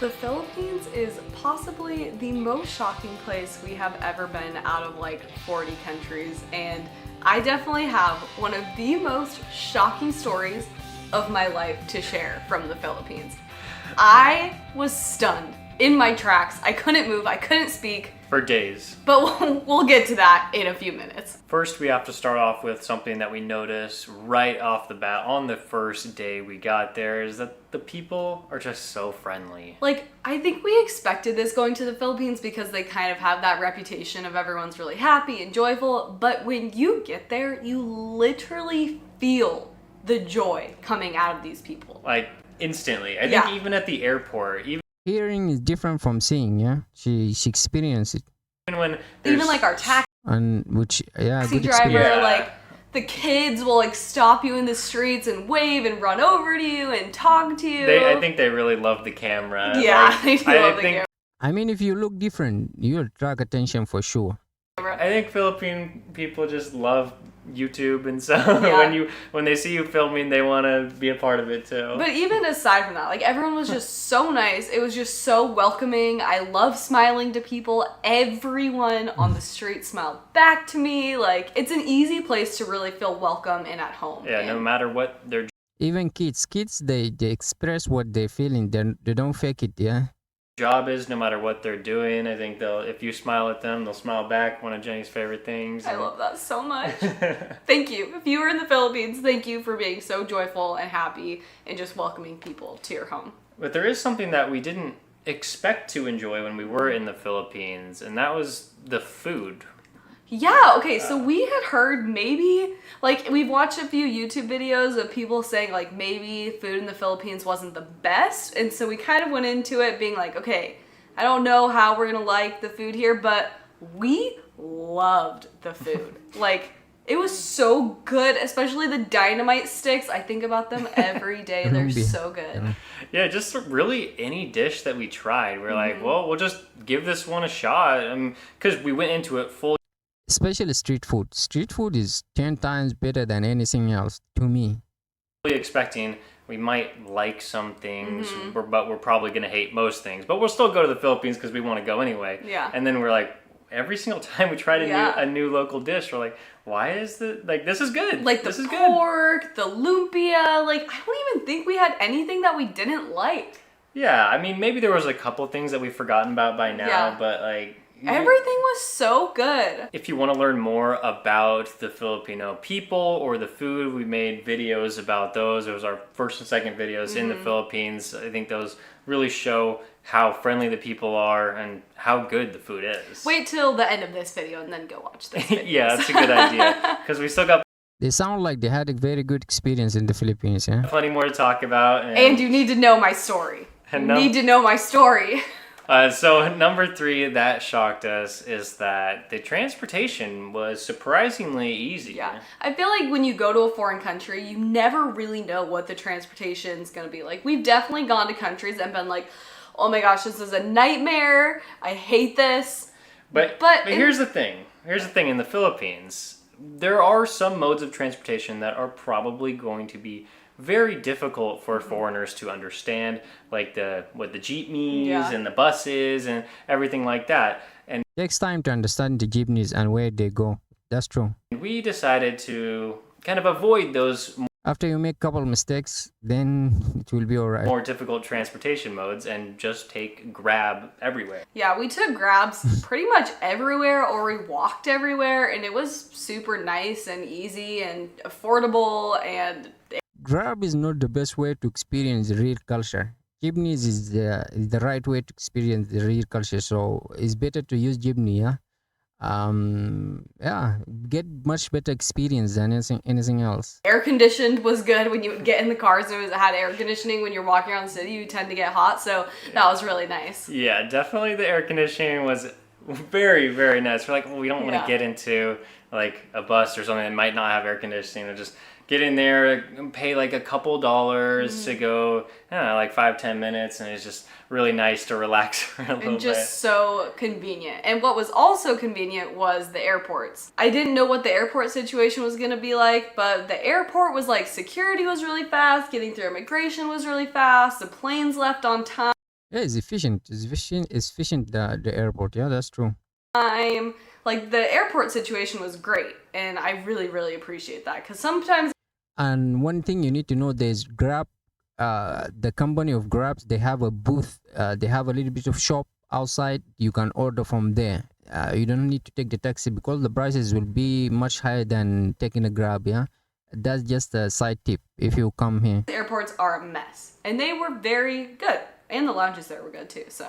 The Philippines is possibly the most shocking place we have ever been out of like 40 countries, and I definitely have one of the most shocking stories of my life to share from the Philippines. I was stunned in my tracks. I couldn't move, I couldn't speak. For days. But we'll get to that in a few minutes. First, we have to start off with something that we noticed right off the bat on the first day we got there, is that the people are just so friendly. Like, I think we expected this going to the Philippines because they kind of have that reputation of everyone's really happy and joyful, but when you get there, you literally feel the joy coming out of these people. Like, instantly. I think even at the airport, Hearing is different from seeing, yeah? She experienced it. Even like our taxi And which, yeah, good driver, experience. like the kids will like stop you in the streets and wave and run over to you and talk to you. I think they really love the camera. Yeah, Like, they do love the camera. I mean, if you look different, you'll attract attention for sure. I think Philippine people just love YouTube, and so when they see you filming, they want to be a part of it too. But even aside from that, like everyone was just so nice. It was just so welcoming. I love smiling to people. Everyone on the street smiled back to me. Like, it's an easy place to really feel welcome and at home. Yeah, no matter what their Even kids, they express what they're feeling. They don't fake it, yeah? job is, no matter what they're doing. I think if you smile at them, they'll smile back. One of Jenny's favorite things. I love that so much. Thank you. If you were in the Philippines, thank you for being so joyful and happy and just welcoming people to your home. But there is something that we didn't expect to enjoy when we were in the Philippines, and that was the food. Yeah, okay, so we had heard maybe, like, we've watched a few YouTube videos of people saying, like, maybe food in the Philippines wasn't the best, and so we kind of went into it being like, okay, I don't know how we're gonna like the food here, but we loved the food. Like, it was so good, especially the dynamite sticks. I think about them every day. They're so good. Yeah, just really any dish that we tried. We're like, well, we'll just give this one a shot, because we went into it full. Especially street food. Street food is 10 times better than anything else to me. Expecting we might like some things, but we're probably going to hate most things. But we'll still go to the Philippines because we want to go anyway. Yeah. And then we're like, every single time we tried a new local dish, we're like, why is this is good. Like the pork, the lumpia, like I don't even think we had anything that we didn't like. Yeah, I mean, maybe there was a couple things that we've forgotten about by now, but like... Everything was so good. If you want to learn more about the Filipino people or the food, we made videos about those. It was our first and second videos in the Philippines. I think those really show how friendly the people are and how good the food is. Wait till the end of this video and then go watch this video. Yeah, that's a good idea. Because we still got... They sound like they had a very good experience in the Philippines, yeah? Plenty more to talk about. And you need to know my story. You need to know my story. So number 3 that shocked us is that the transportation was surprisingly easy. Yeah, I feel like when you go to a foreign country, you never really know what the transportation is going to be like. We've definitely gone to countries and been like, oh my gosh, this is a nightmare. I hate this. But here's the thing. Here's the thing in the Philippines. There are some modes of transportation that are probably going to be very difficult for foreigners to understand, like the jeepneys and the buses and everything like that. And It takes time to understand the jeepneys and where they go. That's true. we decided to kind of avoid those After you make a couple mistakes, then it will be alright. more difficult transportation modes and just take Grab everywhere. Yeah, we took Grabs pretty much everywhere, or we walked everywhere, and it was super nice and easy and affordable. And Grab is not the best way to experience the real culture. Jeepneys is the right way to experience the real culture, so it's better to use jeepney, yeah? Get much better experience than anything else. air conditioned was good when you would get in the cars. It had air conditioning. When you're walking around the city, you tend to get hot, so that was really nice. Yeah, definitely the air conditioning was very, very nice. We're like, well, we don't want to get into like a bus or something that might not have air conditioning, or just get in there, pay like a couple dollars to go, I don't know, like 5-10 minutes, and it's just really nice to relax for a little bit. And just so convenient. And what was also convenient was the airports. I didn't know what the airport situation was gonna be like, but the airport was like, security was really fast, getting through immigration was really fast, the planes left on time. Yeah, it's efficient. It's efficient. It's efficient. The airport. Yeah, that's true. time. Like the airport situation was great, and I really, really appreciate that because sometimes And one thing you need to know, there's Grab, the company of Grabs, they have a booth, they have a little bit of shop outside. You can order from there. You don't need to take the taxi because the prices will be much higher than taking a Grab. Yeah, that's just a side tip if you come here. airports are a mess, and they were very good, and the lounges there were good too. So,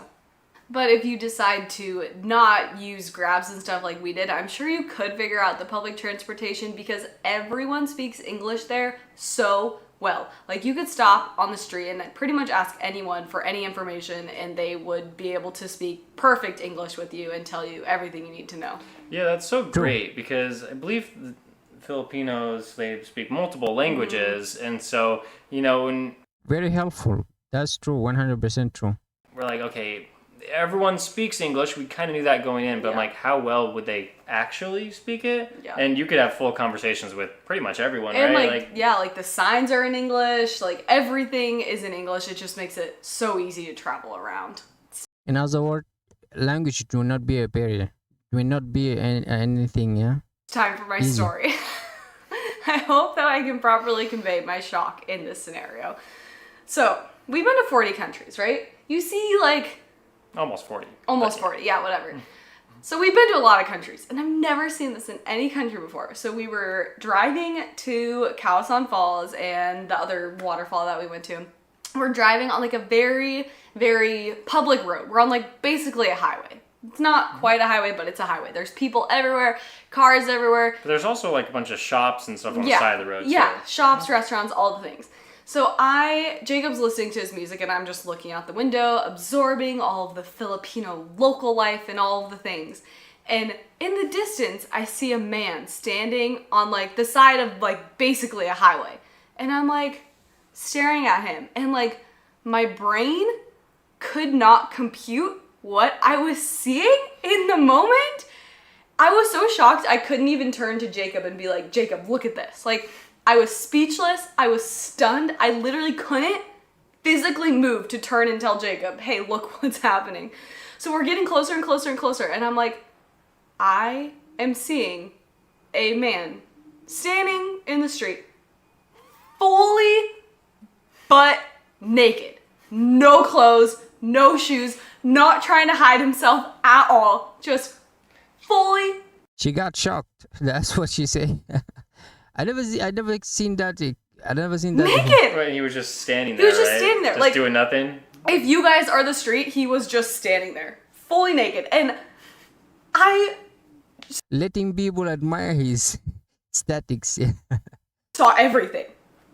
but if you decide to not use Grabs and stuff like we did, I'm sure you could figure out the public transportation because everyone speaks English there so well. Like you could stop on the street and pretty much ask anyone for any information and they would be able to speak perfect English with you and tell you everything you need to know. Yeah, that's so great because I believe Filipinos, they speak multiple languages, and so, when Very helpful. That's true. 100% true. we're like, okay, everyone speaks English, we kind of knew that going in, but I'm Yeah. like, how well would they actually speak it? Yeah. And you could have full conversations with pretty much everyone, And right? like the signs are in English, like everything is in English. It just makes it so easy to travel around. In other words, language will not be a barrier. Will not be anything. Yeah. It's time for my Easy. story. I hope that I can properly convey my shock in this scenario. So, we've been to 40 countries, right? You see, like, Almost 40. almost 40, yeah, whatever. So, we've been to a lot of countries, and I've never seen this in any country before. So, we were driving to Kawasan Falls and the other waterfall that we went to. We're driving on, like, a very, very public road. We're on, like, basically a highway. It's not quite a highway, but it's a highway. There's people everywhere, cars everywhere. But there's also like a bunch of shops and stuff on the Yeah, side of the road. yeah, too. shops, restaurants, all the things. So Jacob's listening to his music and I'm just looking out the window, absorbing all of the Filipino local life and all of the things. And in the distance, I see a man standing on like the side of like basically a highway. And I'm like staring at him and like my brain could not compute what I was seeing in the moment. I was so shocked I couldn't even turn to Jacob and be like, Jacob, look at this. Like, I was speechless. I was stunned. I literally couldn't physically move to turn and tell Jacob, hey, look what's happening. So we're getting closer and closer and closer. And I'm like, I am seeing a man standing in the street, fully butt naked. No clothes, no shoes, not trying to hide himself at all. Just fully. She got shocked. That's what she said. I never seen that. I never seen that. Naked! Right, and he was just standing He there. was just right? standing there, just like- doing nothing. If you guys are the street, he was just standing there, fully naked. And I Letting people admire his statics. saw everything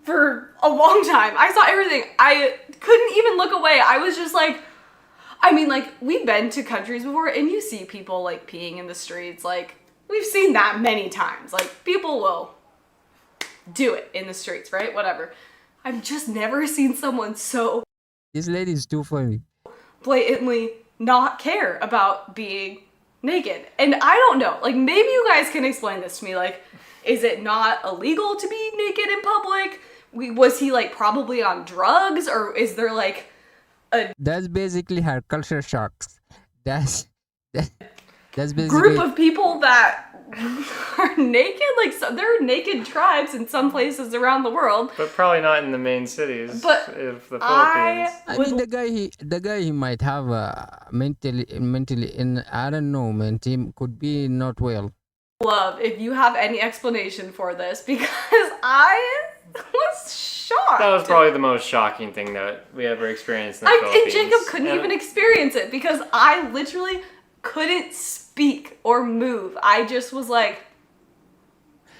for a long time. I saw everything. I couldn't even look away. I was just like, I mean, like, we've been to countries before and you see people like peeing in the streets. Like, we've seen that many times. Like, people will do it in the streets, right? Whatever. I've just never seen someone so This lady is too funny. blatantly not care about being naked. And I don't know, like maybe you guys can explain this to me. Like, is it not illegal to be naked in public? Was he like probably on drugs, or is there like That's basically her culture shocks. That's basically group of people that are naked? Like, so there are naked tribes in some places around the world. But probably not in the main cities But of the Philippines. I mean, the guy he might have mentally in, I don't know, man. He could be not well. Love if you have any explanation for this, because I was shocked. That was probably the most shocking thing that we ever experienced in the And Philippines. Jacob couldn't And even experience it because I literally couldn't speak or move. I just was like,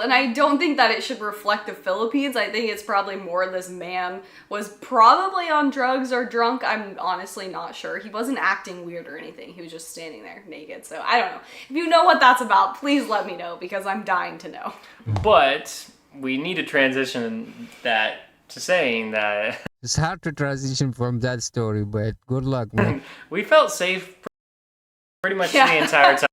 and I don't think that it should reflect the Philippines. I think it's probably more this man was probably on drugs or drunk. I'm honestly not sure. He wasn't acting weird or anything. He was just standing there naked. So I don't know. If you know what that's about, please let me know because I'm dying to know. But we need to transition that to saying that It's hard to transition from that story, but good luck, man. we felt safe pretty much Yeah. the entire time.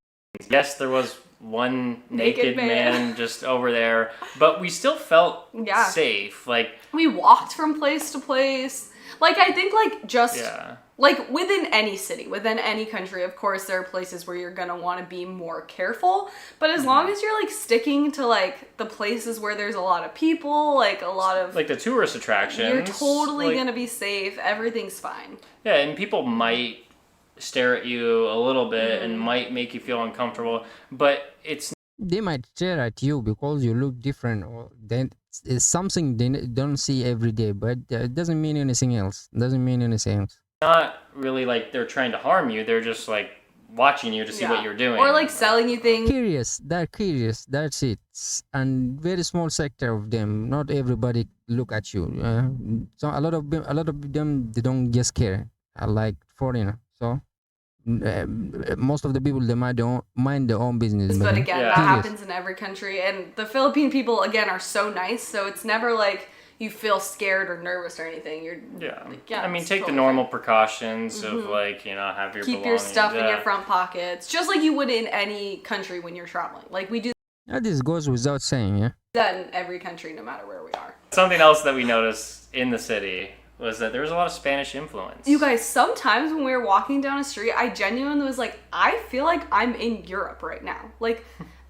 Yes, there was one Naked naked man. man just over there, but we still felt Yeah. safe. Like, We walked from place to place. Like, I think, like, just yeah. Like within any city, within any country, of course, there are places where you're gonna want to be more careful. But as long as you're like sticking to like the places where there's a lot of people, like a lot of like the tourist attractions, you're totally like, gonna be safe. Everything's fine. yeah, and people might stare at you a little bit and might make you feel uncomfortable, but it's They might stare at you because you look different, or then it's something they don't see every day, but it doesn't mean anything else. Doesn't mean anything else. not really like they're trying to harm you. They're just like watching you to see what you're doing. Or like selling you things. Curious, they're curious. That's it. And very small sector of them. Not everybody look at you. So a lot of them, they don't just care. Like foreigner. So most of the people, they don't mind their own business. But again, Yeah. that Curious. happens in every country. And the Philippine people, again, are so nice. So it's never like you feel scared or nervous or anything. You're like, I mean, it's take the totally normal fine. precautions of like, you know, have your Keep your belongings, stuff in your yeah. front pockets, just like you would in any country when you're traveling. Like we do This goes without saying, yeah. that in every country, no matter where we are. Something else that we noticed in the city was that there was a lot of Spanish influence. You guys, sometimes when we were walking down a street, I genuinely was like, I feel like I'm in Europe right now. Like,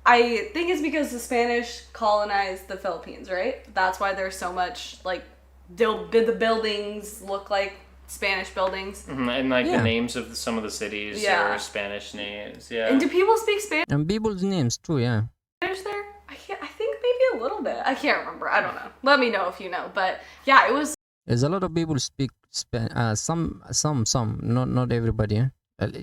I think it's because the Spanish colonized the Philippines, right? That's why there's so much, like, the buildings look like Spanish buildings. And like Yeah. the names of some of the cities Yeah. are Spanish names. Yeah. And do people speak Spanish And people's names too, yeah. there? I think maybe a little bit. I can't remember. I don't know. Let me know if you know. But yeah, it was There's a lot of people speak some, not everybody. Yeah?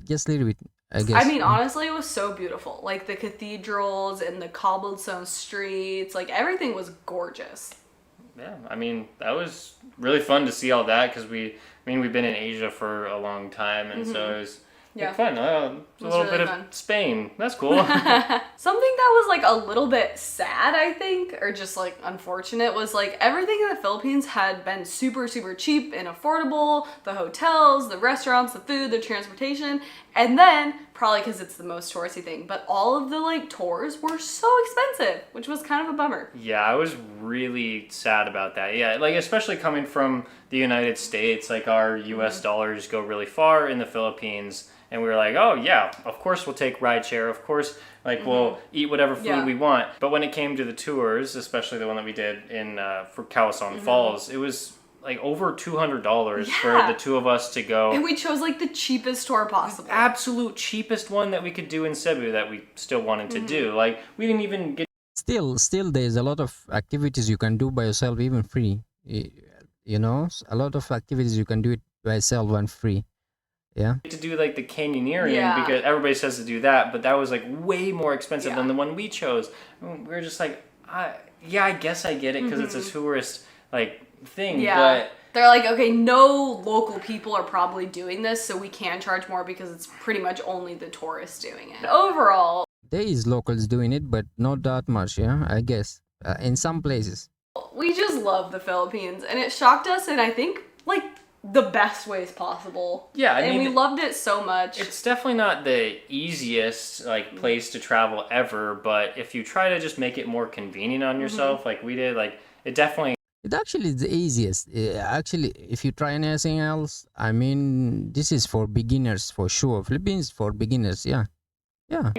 Just a little bit, I guess. I mean, honestly, it was so beautiful. Like the cathedrals and the cobblestone streets, like everything was gorgeous. Yeah, I mean, that was really fun to see all that because we've been in Asia for a long time, and so it was Yeah. like, fun. A was little really bit fun. of Spain. That's cool. Something that was like a little bit sad, I think, or just like unfortunate, was like everything in the Philippines had been super, super cheap and affordable. The hotels, the restaurants, the food, the transportation. And then, probably because it's the most touristy thing, but all of the like tours were so expensive, which was kind of a bummer. Yeah, I was really sad about that. Yeah, like especially coming from the United States, like our US dollars go really far in the Philippines. And we were like, oh yeah, of course we'll take rideshare. Of course, like we'll eat whatever food Yeah. we want. But when it came to the tours, especially the one that we did in for Kawasan Falls, it was like over $200 for Yeah. the two of us to go. And we chose like the cheapest tour possible. Absolute cheapest one that we could do in Cebu that we still wanted to do. Like we didn't even get Still, there's a lot of activities you can do by yourself, even free. You know, a lot of activities you can do it by yourself and free. Yeah. to do like the canyoneering Yeah. because everybody says to do that, but that was like way more expensive Yeah. than the one we chose. We were just like, I guess I get it because it's a tourist like thing, Yeah. but They're like, okay, no local people are probably doing this, so we can charge more because it's pretty much only the tourists doing it. Overall, There is locals doing it, but not that much, yeah, I guess. In some places. we just love the Philippines, and it shocked us in, I think, like, the best ways possible. Yeah, I and mean, we loved it so much. it's definitely not the easiest like place to travel ever, but if you try to just make it more convenient on yourself like we did, like it definitely It actually is the easiest. Actually, if you try anything else, I mean, this is for beginners for sure. Philippines for beginners, yeah. Yeah.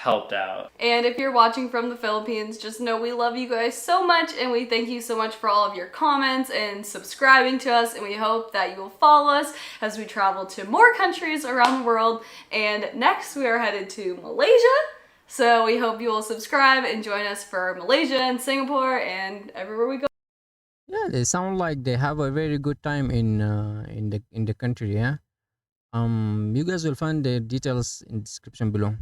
helped out. And if you're watching from the Philippines, just know we love you guys so much, and we thank you so much for all of your comments and subscribing to us, and we hope that you will follow us as we travel to more countries around the world. And next we are headed to Malaysia, so we hope you will subscribe and join us for Malaysia and Singapore and everywhere we go. Yeah, they sound like they have a very good time in the country, yeah. You guys will find the details in description below.